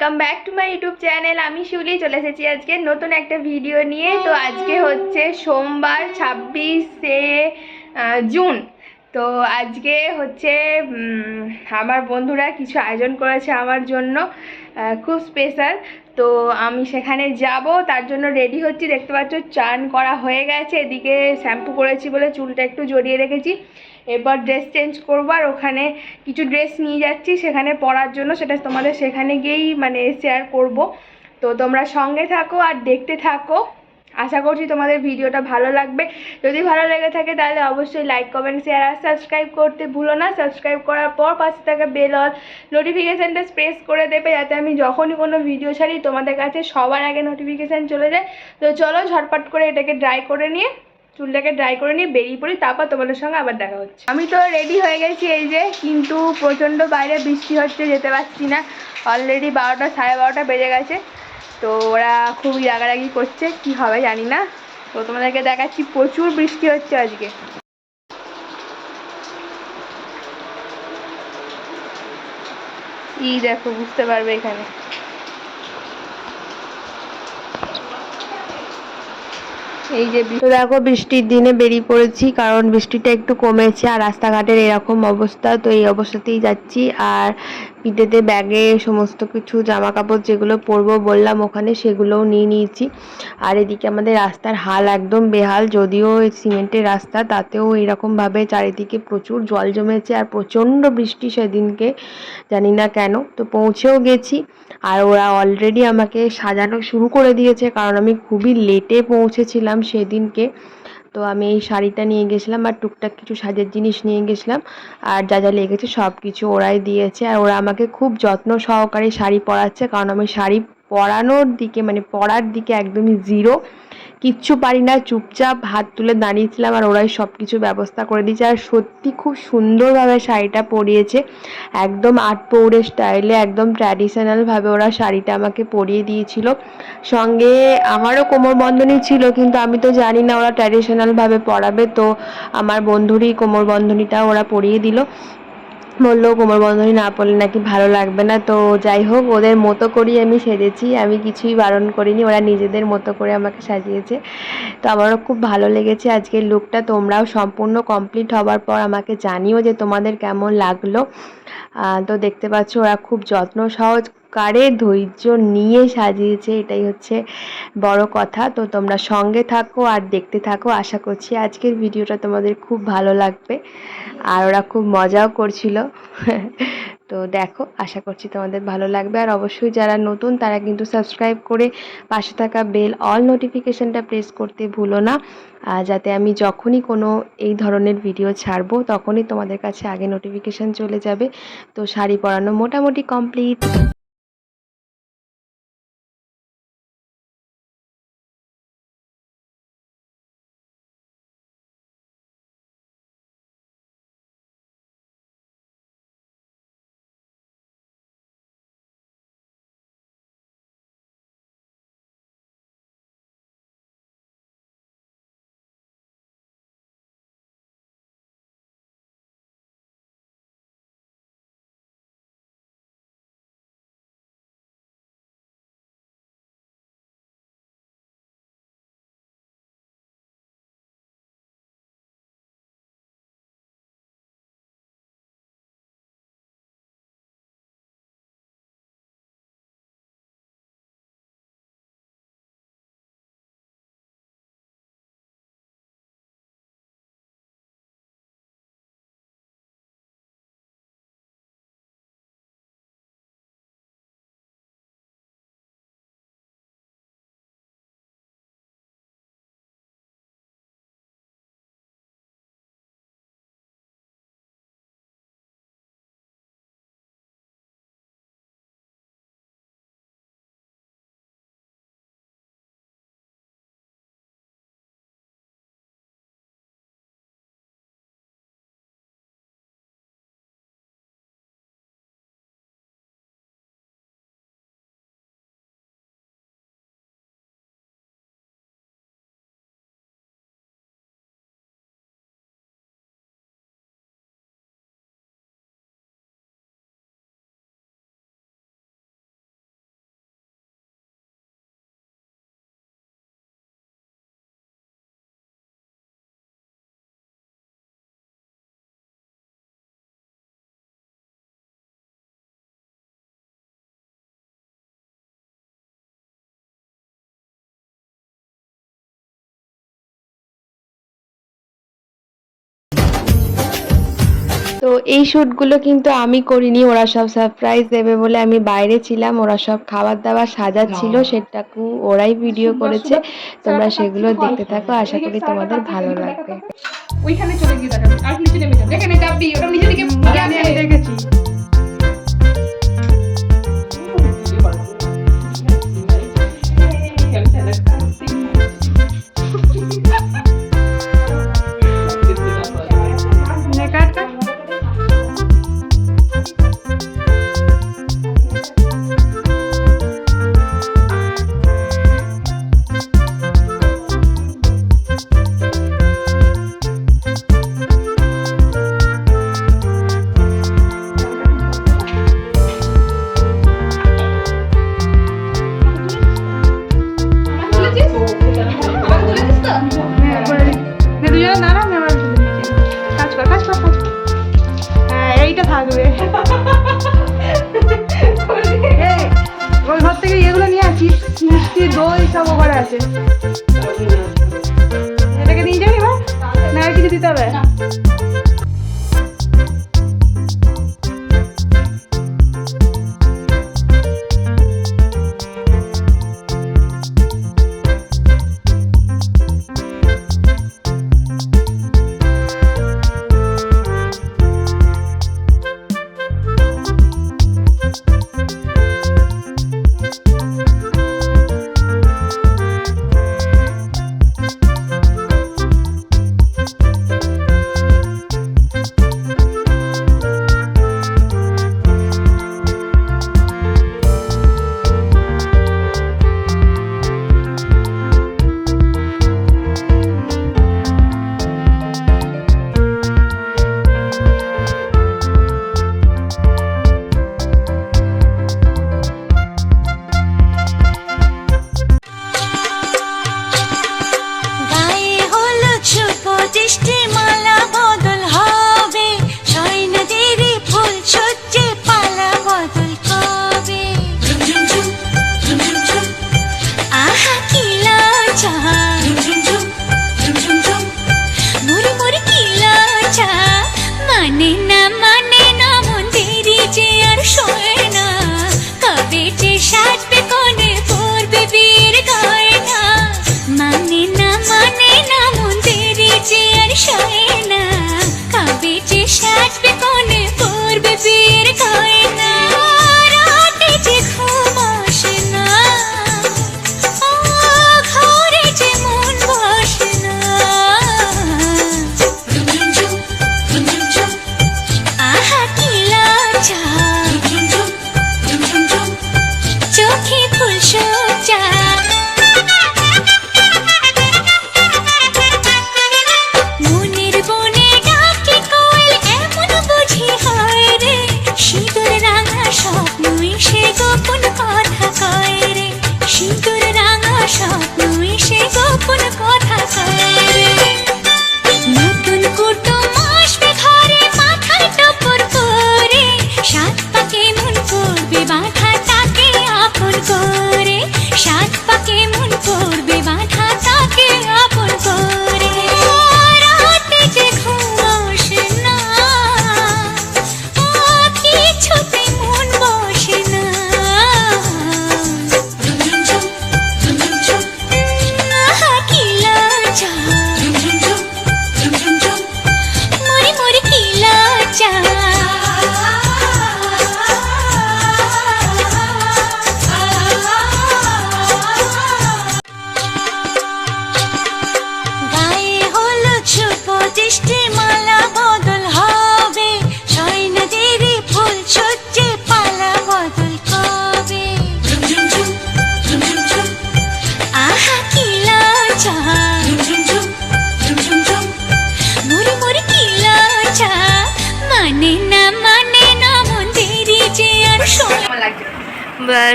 Welcome back to my YouTube channel. আমি শিউলি চলে এসেছি আজকে নতুন একটা ভিডিও নিয়ে। তো আজকে হচ্ছে সোমবার 26শে জুন। তো আজকে হচ্ছে আমার বন্ধুরা কিছু আয়োজন করেছে আমার জন্য, খুব স্পেশাল। তো আমি সেখানে যাব, তার জন্য রেডি হচ্ছি। দেখতে পাচ্ছ চান করা হয়ে গেছে, এদিকে শ্যাম্পু করেছি বলে চুলটা একটু জড়িয়ে রেখেছি। এরপর ড্রেস চেঞ্জ করবো, আর ওখানে কিছু ড্রেস নিয়ে যাচ্ছি সেখানে পরার জন্য, সেটা তোমাদের সেখানে গিয়েই মানে শেয়ার করব। তো তোমরা সঙ্গে থাকো আর দেখতে থাকো। আশা করছি তোমাদের ভিডিওটা ভালো লাগবে। যদি ভালো লেগে থাকে তাহলে অবশ্যই লাইক কমেন্ট শেয়ার আর সাবস্ক্রাইব করতে ভুলো না। সাবস্ক্রাইব করার পর পাশে থাকা বেল অল নোটিফিকেশানটা প্রেস করে দেবে, যাতে আমি যখনই কোনো ভিডিও ছাড়ি তোমাদের কাছে সবার আগে নোটিফিকেশান চলে যায়। তো চলো ঝটপট করে এটাকে ড্রাই করে নিয়ে, চুলটাকে ড্রাই করে নিয়ে বেরিয়ে পড়ি, তারপর তোমাদের সঙ্গে আবার দেখা হচ্ছে। আমি তো রেডি হয়ে গেছি এই যে, কিন্তু প্রচণ্ড বাইরে বৃষ্টি হচ্ছে, যেতে পারছি না। অলরেডি 12টা 12:30 বেজে গেছে। তো ওরা খুবই রাগারাগি করছে, কি হবে জানি না। তো তোমাদেরকে দেখাচ্ছি, প্রচুর বৃষ্টি হচ্ছে আজকে। এই দেখো, বুঝতে পারবে এখানে। এই যে তো দেখো, বৃষ্টির দিনে বেরিয়ে পড়েছি, কারণ বৃষ্টিটা একটু কমেছে আর রাস্তাঘাটের এরকম অবস্থা। তো এই অবস্থাতেই যাচ্ছি। আর পিঠেতে ব্যাগে সমস্ত কিছু জামা কাপড় যেগুলো পরবো বললাম ওখানে, সেগুলোও নিয়ে নিয়েছি। আর এদিকে আমাদের রাস্তার হাল একদম বেহাল, যদিও সিমেন্টের রাস্তা, তাতেও এরকমভাবে চারিদিকে প্রচুর জল জমেছে আর প্রচণ্ড বৃষ্টি সেদিনকে, জানি না কেন। তো পৌঁছেও গেছি, আর ওরা অলরেডি আমাকে সাজানো শুরু করে দিয়েছে, কারণ আমি খুবই লেটে পৌঁছেছিলাম সেদিনকে। তো আমি এই শাড়িটা নিয়ে গেছিলাম আর টুকটাক কিছু সাজের জিনিস নিয়ে গেছিলাম, আর যা যা লেগেছে সব কিছু ওরাই দিয়েছে। আর ওরা আমাকে খুব যত্ন সহকারে শাড়ি পরাচ্ছে, কারণ আমি শাড়ি পরানোর দিকে মানে পরার দিকে একদমই জিরো, কিচ্ছু পারি না। চুপচাপ হাত তুলে দাঁড়িয়েছিলাম আর ওরাই সব কিছু ব্যবস্থা করে দিয়েছে। আর সত্যি খুব সুন্দরভাবে শাড়িটা পরিয়েছে, একদম আটপৌরে স্টাইলে, একদম ট্র্যাডিশনালভাবে ওরা শাড়িটা আমাকে পরিয়ে দিয়েছিল। সঙ্গে আমারও কোমরবন্ধনী ছিল, কিন্তু আমি তো জানি না ওরা ট্র্যাডিশনালভাবে পরাবে। তো আমার বন্ধুরই কোমরবন্ধনীটা ওরা পরিয়ে দিল। বললো কোমরবন্ধনী না পরলে নাকি ভালো লাগবে না। তো যাই হোক, ওদের মতো করেই আমি সেজেছি, আমি কিছুই বারণ করিনি, ওরা নিজেদের মতো করে আমাকে সাজিয়েছে। তো আমারও খুব ভালো লেগেছে আজকের লুকটা। তোমরাও সম্পূর্ণ কমপ্লিট হওয়ার পর আমাকে জানিও যে তোমাদের কেমন লাগলো। তো দেখতে পাচ্ছ ওরা খুব যত্ন সহকারে ধৈর্য নিয়ে সাজিয়েছে, এটাই হচ্ছে বড় কথা। তো তোমরা সঙ্গে থাকো আর দেখতে থাকো। আশা করছি আজকের ভিডিওটা তোমাদের খুব ভালো লাগবে। আর ওরা খুব মজাও করছিল। তো দেখো, আশা করছি তোমাদের ভালো লাগবে। আর অবশ্যই যারা নতুন তারা কিন্তু সাবস্ক্রাইব করে পাশে থাকা বেল অল নোটিফিকেশানটা প্রেস করতে ভুলো না, যাতে আমি যখনই কোনো এই ধরনের ভিডিও ছাড়বো তখনই তোমাদের কাছে আগে নোটিফিকেশান চলে যাবে। তো শাড়ি পরানো মোটামুটি কমপ্লিট। তো এই শ্যুটগুলো কিন্তু আমি করিনি, ওরা সব সারপ্রাইজ দেবে বলে আমি বাইরে ছিলাম, ওরা সব খাবার দাবার সাজাচ্ছিল, সেটাকে ওরাই ভিডিও করেছে। তোমরা সেগুলো দেখতে থাকো, আশা করি তোমাদের ভালো লাগবে। ওইখানে চলে গিয়ে দেখাবি আর নিচে নেমে যাবে, যেখানে যাবি ওটা নিচে দিকে আমি দেখেছি। এইটা থাকবে, ওই ঘর থেকে এগুলো নিয়ে আসি, মিষ্টি দই সব ওখানে আছে, এটাকে নিয়ে যাবি না আর কিছু দিতে হবে?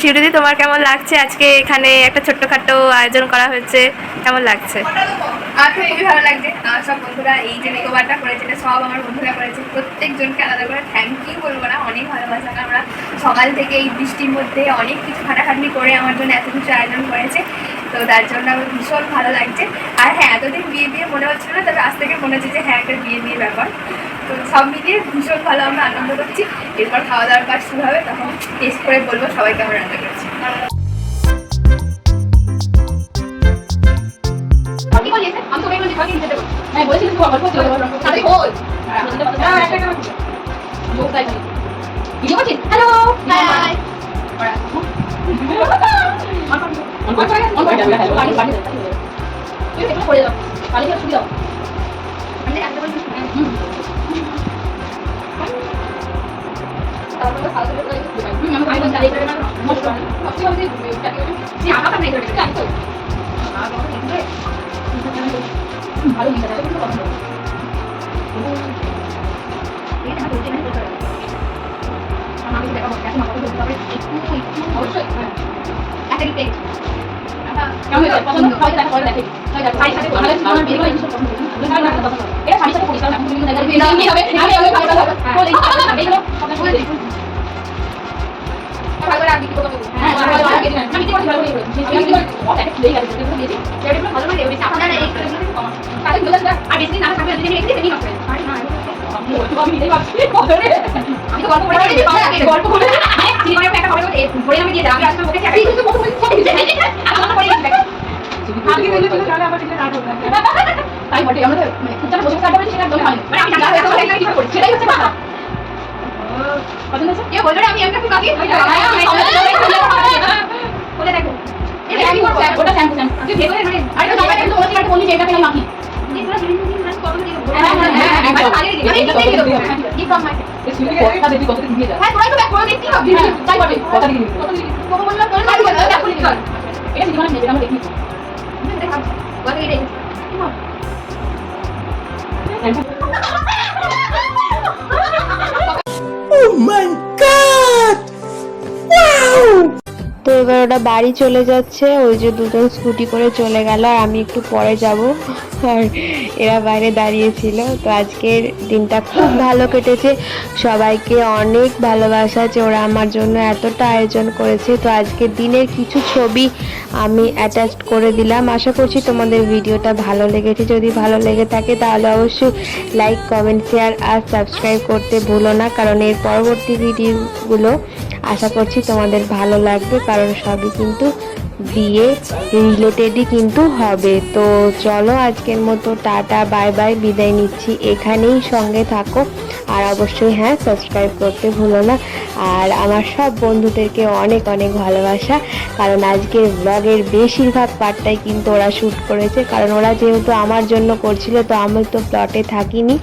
শিউরিদি, তোমার কেমন লাগছে? আজকে এখানে একটা ছোট্টখাটো আয়োজন করা হয়েছে, কেমন লাগছে? আমার তো খুবই ভালো লাগছে। আমার সব বন্ধুরা এই যে মেকওভারটা করেছে, এটা সব আমার বন্ধুরা করেছে। প্রত্যেকজনকে আলাদা করে থ্যাংক ইউ বলবো না, অনেক ভালোবাসা। আমরা সকাল থেকে এই বৃষ্টির মধ্যে অনেক কিছু খাটাখাটনি করে আমার জন্য এত কিছু আয়োজন করেছে, তো তার জন্য আমার ভীষণ ভালো লাগছে। আর হ্যাঁ, এতদিন বিয়ে বিয়ে মনে হচ্ছিল না, তবে আজ থেকে মনে হচ্ছে যে হ্যাঁ, একটা বিয়ে বিয়ে ব্যাপার। তো সব মিলিয়ে ভীষণ ভালো আমরা আনন্দ করছি। এরপর খাওয়া দাওয়ার কাজ শুরু হবে, তখন টেস্ট করে বলবো সবাই কেমন রান্না করেছে। তো এবার ওরা বাড়ি চলে যাচ্ছে, ওই যে দুজন স্কুটি করে চলে গেল আর আমি একটু পরে যাব, আর এরা বাইরে দাঁড়িয়েছিল। তো আজকের দিনটা খুব ভালো কেটেছে, সবাইকে অনেক ভালোবাসা যে ওরা আমার জন্য এতটা আয়োজন করেছে। তো আজকের দিনের কিছু ছবি আমি অ্যাটাচ করে দিলাম। আশা করছি তোমাদের ভিডিওটা ভালো লেগেছে। যদি ভালো লেগে থাকে তাহলে অবশ্যই লাইক, কমেন্ট, শেয়ার আর সাবস্ক্রাইব করতে ভুলো না, কারণ এর পরবর্তী ভিডিওগুলো আশা করছি তোমাদের ভালো লাগবে, কারণ সবই কিন্তু বিয়ে রিলেটেডই কিন্তু হবে। তো চলো আজকের মতো টাটা, বাই বাই, বিদায় নিচ্ছি। এখানেই সঙ্গে থাকো আর অবশ্যই হ্যাঁ সাবস্ক্রাইব করতে ভুলো না। আর আমার সব বন্ধুদেরকে অনেক অনেক ভালোবাসা, কারণ আজকের ব্লগের বেশিরভাগ পার্টটাই কিন্তু ওরা শ্যুট করেছে, কারণ ওরা যেহেতু আমার জন্য করছিল, তো আমি তো প্লটে থাকিনি,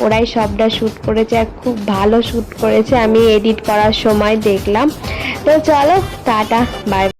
ওরাই সবটা শ্যুট করেছে আর খুব ভালো শ্যুট করেছে, আমি এডিট করার সময় দেখলাম। তো চলো টাটা, বাই বাই।